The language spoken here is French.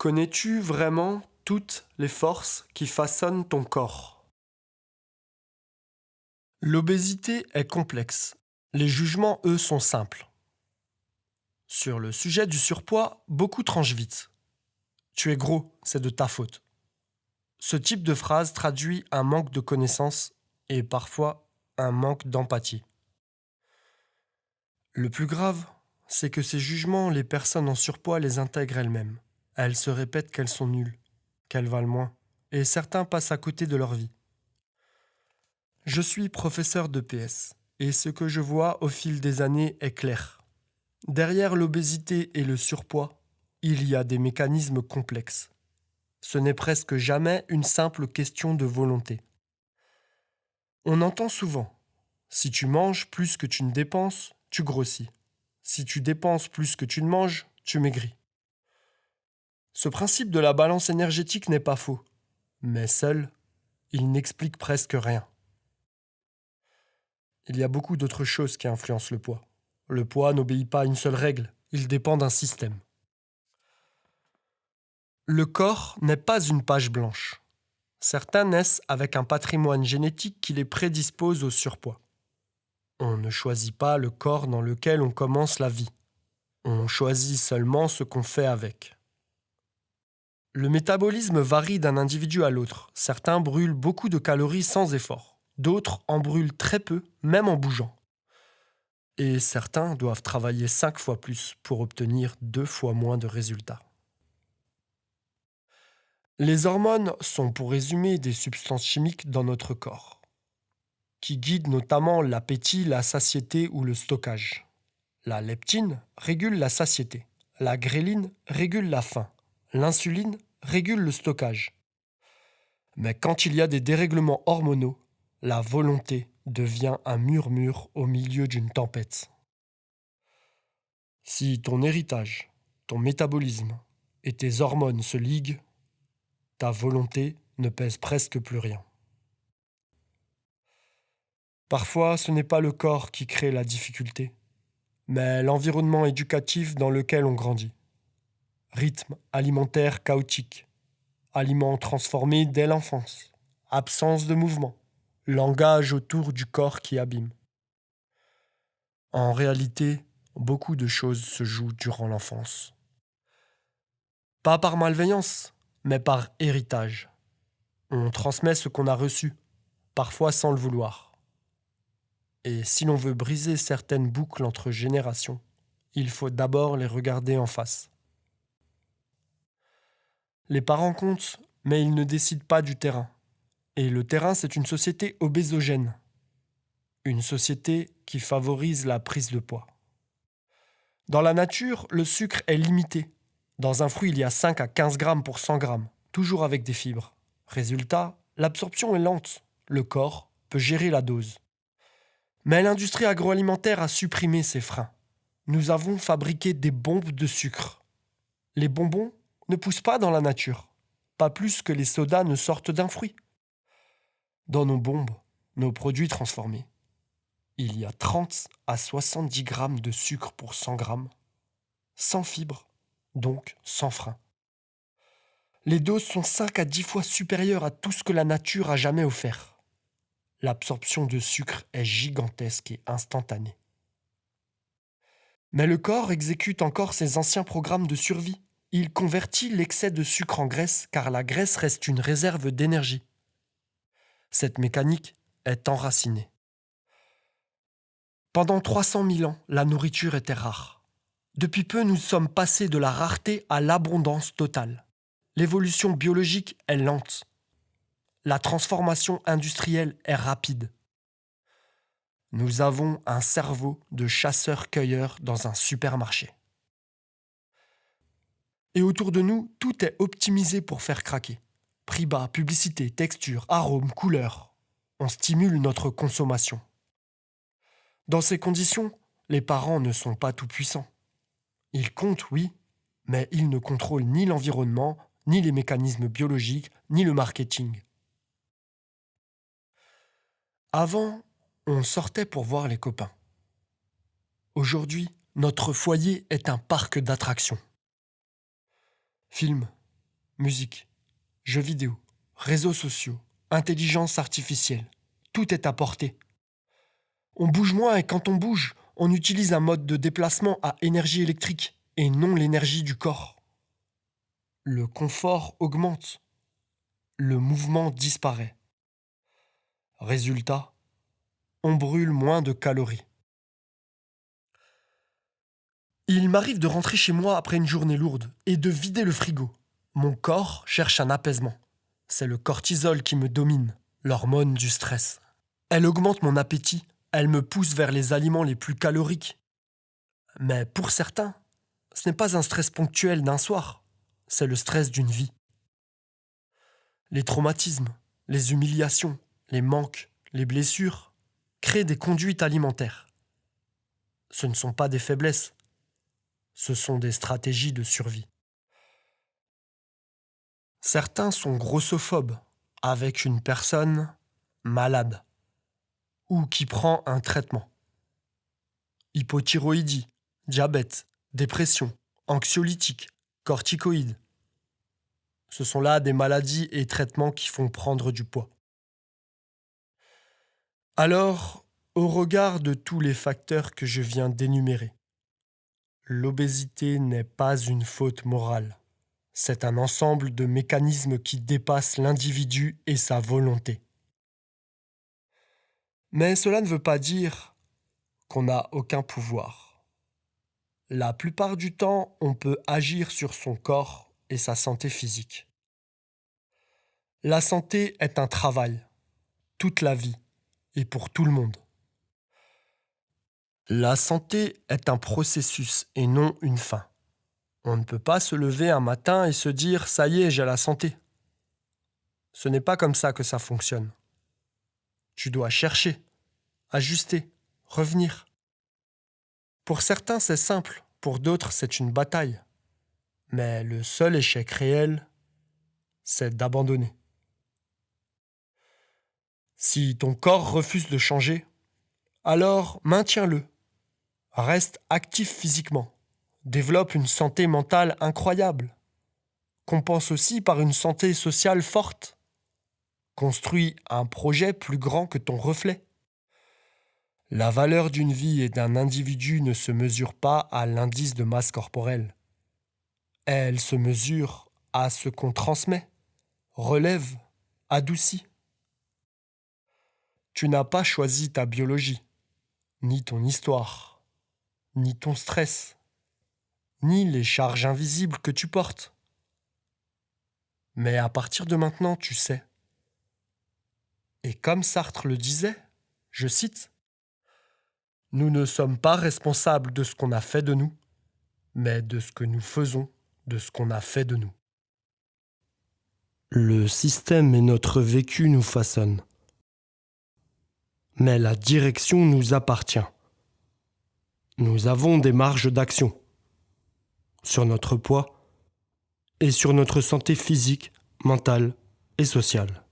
Connais-tu vraiment toutes les forces qui façonnent ton corps? L'obésité est complexe. Les jugements, eux, sont simples. Sur le sujet du surpoids, beaucoup tranchent vite. Tu es gros, c'est de ta faute. Ce type de phrase traduit un manque de connaissances et parfois un manque d'empathie. Le plus grave, c'est que ces jugements, les personnes en surpoids les intègrent elles-mêmes. Elles se répètent qu'elles sont nulles, qu'elles valent moins, et certains passent à côté de leur vie. Je suis professeur de PS, et ce que je vois au fil des années est clair. Derrière l'obésité et le surpoids, il y a des mécanismes complexes. Ce n'est presque jamais une simple question de volonté. On entend souvent: si tu manges plus que tu ne dépenses, tu grossis. Si tu dépenses plus que tu ne manges, tu maigris. Ce principe de la balance énergétique n'est pas faux, mais seul, il n'explique presque rien. Il y a beaucoup d'autres choses qui influencent le poids. Le poids n'obéit pas à une seule règle, il dépend d'un système. Le corps n'est pas une page blanche. Certains naissent avec un patrimoine génétique qui les prédispose au surpoids. On ne choisit pas le corps dans lequel on commence la vie. On choisit seulement ce qu'on fait avec. Le métabolisme varie d'un individu à l'autre. Certains brûlent beaucoup de calories sans effort. D'autres en brûlent très peu, même en bougeant. Et certains doivent travailler 5 fois plus pour obtenir 2 fois moins de résultats. Les hormones sont, pour résumer, des substances chimiques dans notre corps, qui guident notamment l'appétit, la satiété ou le stockage. La leptine régule la satiété, la gréline régule la faim, l'insuline régule le stockage. Mais quand il y a des dérèglements hormonaux, la volonté devient un murmure au milieu d'une tempête. Si ton héritage, ton métabolisme et tes hormones se liguent, ta volonté ne pèse presque plus rien. Parfois, ce n'est pas le corps qui crée la difficulté, mais l'environnement éducatif dans lequel on grandit. Rythme alimentaire chaotique, aliments transformés dès l'enfance, absence de mouvement, langage autour du corps qui abîme. En réalité, beaucoup de choses se jouent durant l'enfance. Pas par malveillance, mais par héritage. On transmet ce qu'on a reçu, parfois sans le vouloir. Et si l'on veut briser certaines boucles entre générations, il faut d'abord les regarder en face. Les parents comptent, mais ils ne décident pas du terrain. Et le terrain, c'est une société obésogène. Une société qui favorise la prise de poids. Dans la nature, le sucre est limité. Dans un fruit, il y a 5 à 15 grammes pour 100 grammes, toujours avec des fibres. Résultat, l'absorption est lente. Le corps peut gérer la dose. Mais l'industrie agroalimentaire a supprimé ces freins. Nous avons fabriqué des bombes de sucre. Les bonbons ne poussent pas dans la nature, pas plus que les sodas ne sortent d'un fruit. Dans nos bombes, nos produits transformés, il y a 30 à 70 grammes de sucre pour 100 grammes, sans fibres, donc sans frein. Les doses sont 5 à 10 fois supérieures à tout ce que la nature a jamais offert. L'absorption de sucre est gigantesque et instantanée. Mais le corps exécute encore ses anciens programmes de survie. Il convertit l'excès de sucre en graisse car la graisse reste une réserve d'énergie. Cette mécanique est enracinée. Pendant 300 000 ans, la nourriture était rare. Depuis peu, nous sommes passés de la rareté à l'abondance totale. L'évolution biologique est lente. La transformation industrielle est rapide. Nous avons un cerveau de chasseur-cueilleur dans un supermarché. Et autour de nous, tout est optimisé pour faire craquer. Prix bas, publicité, texture, arôme, couleur. On stimule notre consommation. Dans ces conditions, les parents ne sont pas tout-puissants. Ils comptent, oui, mais ils ne contrôlent ni l'environnement, ni les mécanismes biologiques, ni le marketing. Avant, on sortait pour voir les copains. Aujourd'hui, notre foyer est un parc d'attractions. Films, musique, jeux vidéo, réseaux sociaux, intelligence artificielle, tout est à portée. On bouge moins et quand on bouge, on utilise un mode de déplacement à énergie électrique et non l'énergie du corps. Le confort augmente, le mouvement disparaît. Résultat, on brûle moins de calories. Il m'arrive de rentrer chez moi après une journée lourde et de vider le frigo. Mon corps cherche un apaisement. C'est le cortisol qui me domine, l'hormone du stress. Elle augmente mon appétit, elle me pousse vers les aliments les plus caloriques. Mais pour certains, ce n'est pas un stress ponctuel d'un soir, c'est le stress d'une vie. Les traumatismes, les humiliations, les manques, les blessures créent des conduites alimentaires. Ce ne sont pas des faiblesses, ce sont des stratégies de survie. Certains sont grossophobes avec une personne malade ou qui prend un traitement. Hypothyroïdie, diabète, dépression, anxiolytiques, corticoïdes. Ce sont là des maladies et traitements qui font prendre du poids. Alors, au regard de tous les facteurs que je viens d'énumérer, l'obésité n'est pas une faute morale. C'est un ensemble de mécanismes qui dépassent l'individu et sa volonté. Mais cela ne veut pas dire qu'on n'a aucun pouvoir. La plupart du temps, on peut agir sur son corps et sa santé physique. La santé est un travail, toute la vie, et pour tout le monde. La santé est un processus et non une fin. On ne peut pas se lever un matin et se dire « ça y est, j'ai la santé ». Ce n'est pas comme ça que ça fonctionne. Tu dois chercher, ajuster, revenir. Pour certains, c'est simple, pour d'autres, c'est une bataille. Mais le seul échec réel, c'est d'abandonner. Si ton corps refuse de changer, alors maintiens-le. Reste actif physiquement. Développe une santé mentale incroyable. Compense aussi par une santé sociale forte. Construis un projet plus grand que ton reflet. La valeur d'une vie et d'un individu ne se mesure pas à l'indice de masse corporelle. Elle se mesure à ce qu'on transmet, relève, adoucit. Tu n'as pas choisi ta biologie, ni ton histoire, ni ton stress, ni les charges invisibles que tu portes. Mais à partir de maintenant, tu sais. Et comme Sartre le disait, je cite, « Nous ne sommes pas responsables de ce qu'on a fait de nous, mais de ce que nous faisons de ce qu'on a fait de nous. » Le système et notre vécu nous façonnent. Mais la direction nous appartient. Nous avons des marges d'action sur notre poids et sur notre santé physique, mentale et sociale.